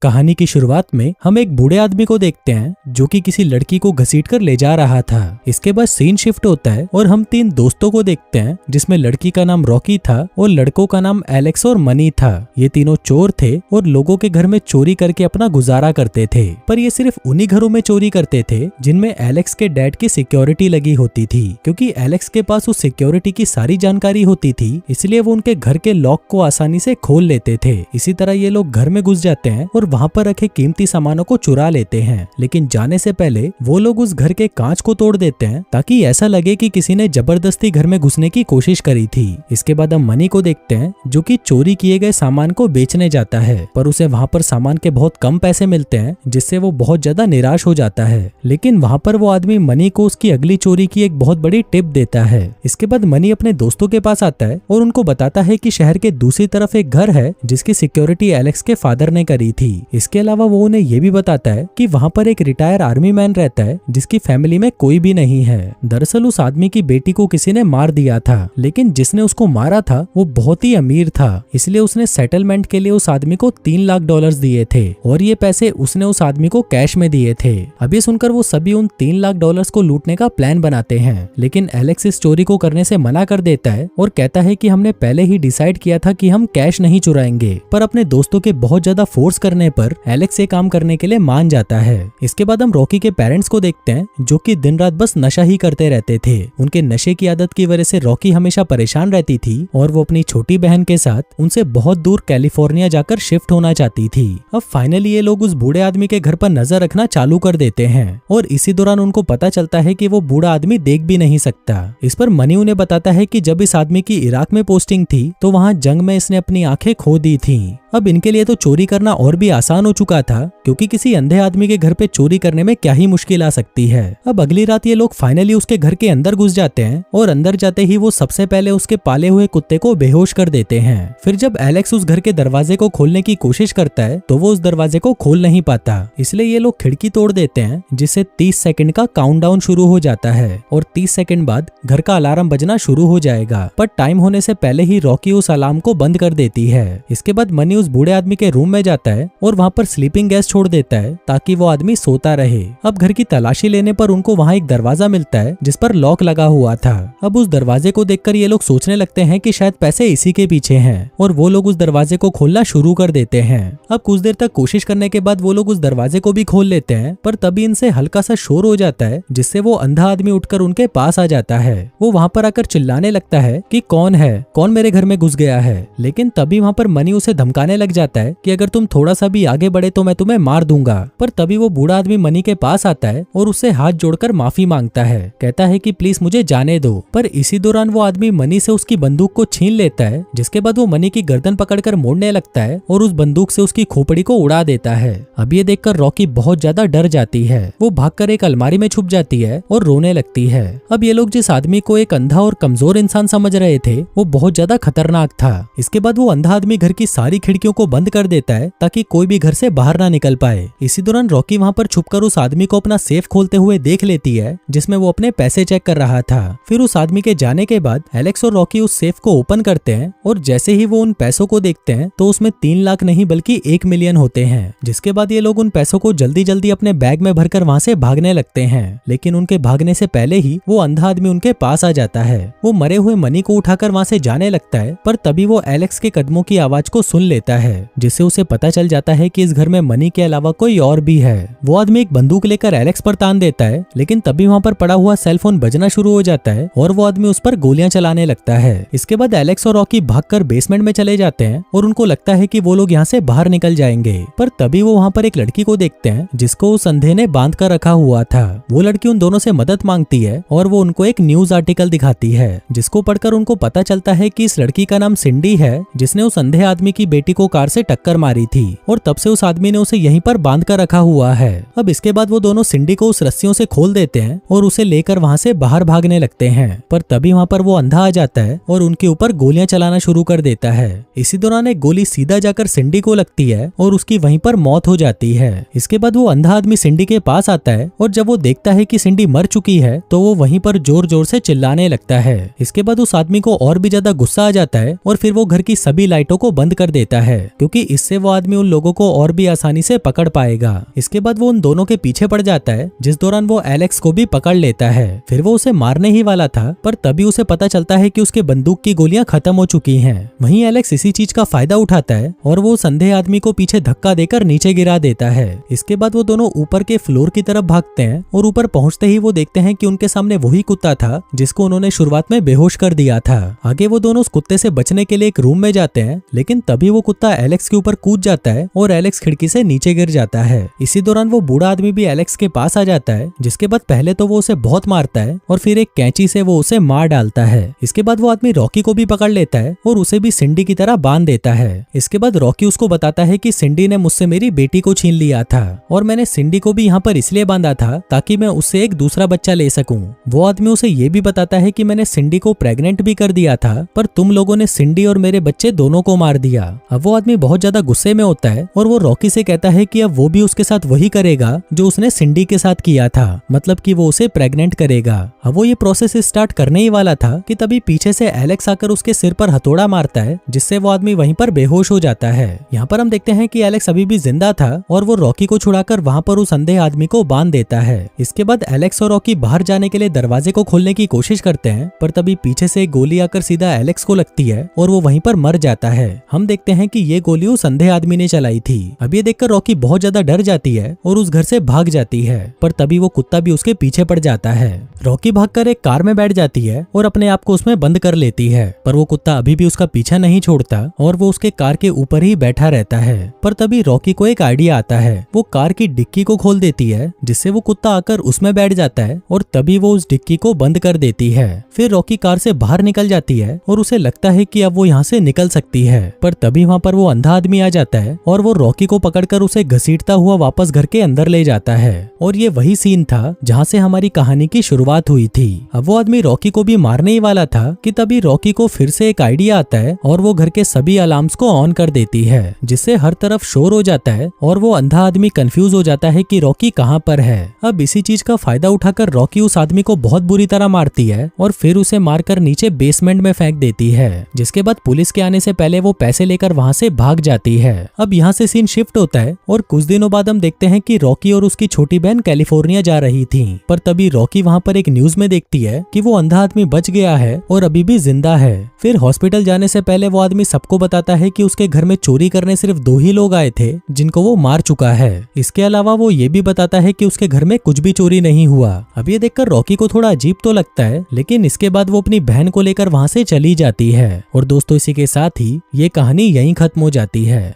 कहानी की शुरुआत में हम एक बूढ़े आदमी को देखते हैं जो कि किसी लड़की को घसीट कर ले जा रहा था। इसके बाद सीन शिफ्ट होता है और हम तीन दोस्तों को देखते हैं जिसमें लड़की का नाम रॉकी था और लड़कों का नाम एलेक्स और मनी था। ये तीनों चोर थे और लोगों के घर में चोरी करके अपना गुजारा करते थे, पर ये सिर्फ उन्हीं घरों में चोरी करते थे जिनमें एलेक्स के डैड की सिक्योरिटी लगी होती थी, क्योंकि एलेक्स के पास उस सिक्योरिटी की सारी जानकारी होती थी, इसलिए वो उनके घर के लॉक को आसानी से खोल लेते थे। इसी तरह ये लोग घर में घुस जाते हैं और वहाँ पर रखे कीमती सामानों को चुरा लेते हैं, लेकिन जाने से पहले वो लोग उस घर के कांच को तोड़ देते हैं ताकि ऐसा लगे कि किसी ने जबरदस्ती घर में घुसने की कोशिश करी थी। इसके बाद हम मनी को देखते हैं जो कि चोरी किए गए सामान को बेचने जाता है, पर उसे वहाँ पर सामान के बहुत कम पैसे मिलते हैं जिससे वो बहुत ज्यादा निराश हो जाता है। लेकिन वहाँ पर वो आदमी मनी को उसकी अगली चोरी की एक बहुत बड़ी टिप देता है। इसके बाद मनी अपने दोस्तों के पास आता है और उनको बताता है कि शहर के दूसरी तरफ एक घर है जिसकी सिक्योरिटी एलेक्स के फादर ने करी थी। इसके अलावा वो उन्हें ये भी बताता है कि वहाँ पर एक रिटायर आर्मी मैन रहता है जिसकी फैमिली में कोई भी नहीं है। दरअसल उस आदमी की बेटी को किसी ने मार दिया था, लेकिन जिसने उसको मारा था वो बहुत ही अमीर था, इसलिए उसने सेटलमेंट के लिए उस आदमी को $3 लाख दिए थे और ये पैसे उसने उस आदमी को कैश में दिए थे। अभी सुनकर वो सभी उन $3 लाख को लूटने का प्लान बनाते हैं, लेकिन एलेक्स इस चोरी को करने से मना कर देता है और कहता है कि हमने पहले ही डिसाइड किया था कि हम कैश नहीं चुराएंगे। पर अपने दोस्तों के बहुत ज्यादा फोर्स करने पर एलेक्स ये काम करने के लिए मान जाता है। इसके बाद हम रॉकी के पेरेंट्स को देखते हैं जो कि दिन रात बस नशा ही करते रहते थे। उनके नशे की आदत की वजह से रॉकी हमेशा परेशान रहती थी और वो अपनी छोटी बहन के साथ उनसे बहुत दूर कैलिफोर्निया जाकर शिफ्ट होना चाहती थी। अब फाइनली ये लोग उस बूढ़े आदमी के घर पर नजर रखना चालू कर देते हैं और इसी दौरान उनको पता चलता है कि वो बूढ़ा आदमी देख भी नहीं सकता। इस पर मनी उन्हें बताता है कि जब इस आदमी की इराक में पोस्टिंग थी तो वहाँ जंग में इसने अपनी आंखें खो दी थी। अब इनके लिए तो चोरी करना और भी आसान हो चुका था, क्योंकि किसी अंधे आदमी के घर पे चोरी करने में क्या ही मुश्किल आ सकती है। अब अगली रात ये लोग फाइनली उसके घर के अंदर घुस जाते हैं और अंदर जाते ही वो सबसे पहले उसके पाले हुए कुत्ते को बेहोश कर देते हैं। फिर जब एलेक्स उस घर के दरवाजे को खोलने की कोशिश करता है तो वो उस दरवाजे को खोल नहीं पाता, इसलिए ये लोग खिड़की तोड़ देते हैं, जिससे 30 सेकंड का काउंटडाउन शुरू हो जाता है और 30 सेकंड बाद घर का अलार्म बजना शुरू हो जाएगा। पर टाइम होने से पहले ही रॉकी उस अलार्म को बंद कर देती है। इसके बाद मनी उस बूढ़े आदमी के रूम में जाता है और वहाँ पर स्लीपिंग गैस छोड़ देता है ताकि वो आदमी सोता रहे। अब घर की तलाशी लेने पर उनको वहाँ एक दरवाजा मिलता है जिस पर लॉक लगा हुआ था। अब उस दरवाजे को देखकर ये लोग सोचने लगते हैं कि शायद पैसे इसी के पीछे हैं और वो लोग उस दरवाजे को खोलना शुरू कर देते हैं। अब कुछ देर तक कोशिश करने के बाद वो लोग उस दरवाजे को भी खोल लेते हैं, पर तभी इनसे हल्का सा शोर हो जाता है जिससे वो अंधा आदमी उठकर उनके पास आ जाता है। वो वहाँ पर आकर चिल्लाने लगता है कि कौन है, कौन मेरे घर में घुस गया है। लेकिन तभी वहाँ पर मनी उसे धमकाने लग जाता है कि अगर तुम थोड़ा सा भी आगे बढ़े तो मैं तुम्हें मार दूंगा। पर तभी वो बूढ़ा आदमी मनी के पास आता है और उससे हाथ जोड़कर माफी मांगता है, कहता है कि प्लीज मुझे जाने दो। पर इसी दौरान वो आदमी मनी से उसकी बंदूक को छीन लेता है, जिसके बाद वो मनी की गर्दन पकड़कर मोड़ने लगता है और उस बंदूक से उसकी खोपड़ी को उड़ा देता है। अब ये देखकर रॉकी बहुत ज्यादा डर जाती है। वो भागकर एक अलमारी में छुप जाती है और रोने लगती है। अब ये लोग जिस आदमी को एक अंधा और कमजोर इंसान समझ रहे थे वो बहुत ज्यादा खतरनाक था। इसके बाद वो अंधा आदमी घर की सारी खिड़कियों को बंद कर देता है ताकि कोई भी घर से बाहर ना निकल पाए। इसी दौरान रॉकी वहाँ पर छुपकर उस आदमी को अपना सेफ खोलते हुए देख लेती है जिसमें वो अपने पैसे चेक कर रहा था। फिर उस आदमी के जाने के बाद एलेक्स और रॉकी उस सेफ को ओपन करते हैं और जैसे ही वो उन पैसों को देखते हैं तो उसमें 3 लाख नहीं बल्कि 1 मिलियन होते हैं। जिसके बाद ये लोग उन पैसों को जल्दी जल्दी अपने बैग में भरकर वहाँ से भागने लगते हैं। लेकिन उनके भागने से पहले ही वो अंधा आदमी उनके पास आ जाता है। वो मरे हुए मनी को उठाकर वहाँ से जाने लगता है, पर तभी वो एलेक्स के कदमों की आवाज को सुन लेता है, जिससे उसे पता चल जाता है कि इस घर में मनी के अलावा कोई और भी है। वो आदमी एक बंदूक लेकर एलेक्स पर तान देता है, लेकिन तभी वहाँ पर पड़ा हुआ सेलफोन बजना शुरू हो जाता है और वो आदमी उस पर गोलियां चलाने लगता है। इसके बाद एलेक्स और रॉकी भागकर बेसमेंट में चले जाते हैं और उनको लगता है कि वो लोग यहाँ से बाहर निकल जाएंगे। पर तभी वो वहाँ पर एक लड़की को देखते हैं जिसको उस अंधे ने बांध कर रखा हुआ था। वो लड़की उन दोनों से मदद मांगती है और वो उनको एक न्यूज आर्टिकल दिखाती है, जिसको पढ़कर उनको पता चलता है कि इस लड़की का नाम सिंडी है जिसने उस अंधे आदमी की बेटी को कार से टक्कर मारी थी और तब से उस आदमी ने उसे यहीं पर बांध कर रखा हुआ है। अब इसके बाद वो दोनों सिंडी को उस रस्सियों से खोल देते हैं और उसे लेकर वहाँ से बाहर भागने लगते हैं। पर तभी वहाँ पर वो अंधा आ जाता है और उनके ऊपर गोलियां चलाना शुरू कर देता है। इसी दौरान एक गोली सीधा जाकर सिंडी को लगती है और उसकी वहीं पर मौत हो जाती है। इसके बाद वो अंधा आदमी सिंडी के पास आता है और जब वो देखता है कि सिंडी मर चुकी है तो वो वहीं पर जोर जोर से चिल्लाने लगता है। इसके बाद उस आदमी को और भी ज्यादा गुस्सा आ जाता है और फिर वो घर की सभी लाइटों को बंद कर देता है, क्योंकि इससे वो आदमी उन लोगों को और भी आसानी से पकड़ पाएगा। इसके बाद वो उन दोनों के पीछे पड़ जाता है, जिस दौरान वो एलेक्स को भी पकड़ लेता है। फिर वो उसे मारने ही वाला था, पर तभी उसे पता चलता है कि उसके बंदूक की गोलियां खत्म हो चुकी हैं। वहीं एलेक्स इसी चीज का फायदा उठाता है और वो अंधे आदमी को पीछे धक्का देकर नीचे गिरा देता है। इसके बाद वो दोनों ऊपर के फ्लोर की तरफ भागते हैं और ऊपर पहुंचते ही वो देखते हैं कि उनके सामने वही कुत्ता था जिसको उन्होंने शुरुआत में बेहोश कर दिया था। आगे वो दोनों उस कुत्ते से बचने के लिए एक रूम में जाते हैं, लेकिन तभी वो कुत्ता एलेक्स के ऊपर कूद जाता है और एलेक्स खिड़की से नीचे गिर जाता है। इसी दौरान वो बूढ़ा आदमी भी एलेक्स के पास आ जाता है, जिसके बाद पहले तो वो उसे बहुत मारता है और फिर एक कैंची से वो उसे मार डालता है। इसके बाद वो आदमी रॉकी को भी पकड़ लेता है और उसे भी सिंडी की तरह बांध देता है। इसके बाद रॉकी उसको बताता है कि सिंडी ने मुझसे मेरी बेटी को छीन लिया था और मैंने सिंडी को भी यहाँ पर इसलिए बांधा था ताकि मैं उससे एक दूसरा बच्चा ले सकूं। वो आदमी उसे ये भी बताता है कि मैंने सिंडी को प्रेग्नेंट भी कर दिया था, पर तुम लोगों ने सिंडी और मेरे बच्चे दोनों को मार दिया। अब वो आदमी बहुत ज्यादा गुस्से में होता है और वो रॉकी से कहता है कि अब वो भी उसके साथ वही करेगा जो उसने सिंडी के साथ किया था, मतलब कि वो उसे प्रेग्नेंट करेगा। अब वो ये प्रोसेस स्टार्ट करने ही वाला था कि तभी पीछे से एलेक्स आकर उसके सिर पर हथौड़ा मारता है, जिससे वो आदमी वहीं पर बेहोश हो जाता है। यहाँ पर हम देखते हैं कि एलेक्स अभी भी जिंदा था और वो रॉकी को छुड़ाकर वहाँ पर उस अंधे आदमी को बांध देता है। इसके बाद एलेक्स और रॉकी बाहर जाने के लिए दरवाजे को खोलने की कोशिश करते हैं, पर तभी पीछे से एक गोली आकर सीधा एलेक्स को लगती है और वो वहीं पर मर जाता है। हम देखते हैं कि ये गोली उस अंधे आदमी ने चलाई थी। अब ये देखकर रॉकी बहुत ज्यादा डर जाती है और उस घर से भाग जाती है, पर तभी वो कुत्ता भी उसके पीछे पड़ जाता है। रॉकी भागकर एक कार में बैठ जाती है और अपने आप को उसमें बंद कर लेती है, पर वो कुत्ता अभी भी उसका पीछा नहीं छोड़ता और वो उसके कार के ऊपर ही बैठा रहता है। पर तभी रॉकी को एक आइडिया आता है। वो कार की डिक्की को खोल देती है, जिससे वो कुत्ता आकर उसमें बैठ जाता है और तभी वो उस डिक्की को बंद कर देती है। फिर रॉकी कार से बाहर निकल जाती है और उसे लगता है कि अब वो यहाँ से निकल सकती है, पर तभी वहाँ पर वो अंधा आदमी आ जाता है और वो रॉकी को पकड़कर उसे घसीटता हुआ वापस घर के अंदर ले जाता है। और ये वही सीन था जहाँ से हमारी कहानी की शुरुआत हुई थी। अब वो आदमी रॉकी को भी मारने ही वाला था कि तभी रॉकी को फिर से एक आइडिया आता है और वो घर के सभी अलार्म्स को ऑन कर देती है, जिससे हर तरफ शोर हो जाता है और वो अंधा आदमी कंफ्यूज हो जाता है कि रॉकी कहाँ पर है। अब इसी चीज का फायदा उठाकर रॉकी उस आदमी को बहुत बुरी तरह मारती है और फिर उसे मारकर नीचे बेसमेंट में फेंक देती है, जिसके बाद पुलिस के आने से पहले वो पैसे लेकर वहाँ से भाग जाती है। अब यहाँ से सीन शिफ्ट होता है और कुछ दिनों बाद हम देखते हैं कि रॉकी और उसकी छोटी बहन कैलिफोर्निया जा रही थी, पर तभी रॉकी वहाँ पर एक न्यूज में देखती है कि वो अंधा आदमी बच गया है और अभी भी जिंदा है। फिर हॉस्पिटल जाने से पहले वो आदमी सबको बताता है कि उसके घर में चोरी करने सिर्फ 2 ही लोग आए थे जिनको वो मार चुका है। इसके अलावा वो ये भी बताता है कि उसके घर में कुछ भी चोरी नहीं हुआ। अब ये देखकर रॉकी को थोड़ा अजीब तो लगता है, लेकिन इसके बाद वो अपनी बहन को लेकर वहाँ से चली जाती है। और दोस्तों, इसी के साथ ही ये कहानी यहीं खत्म हो जाती है।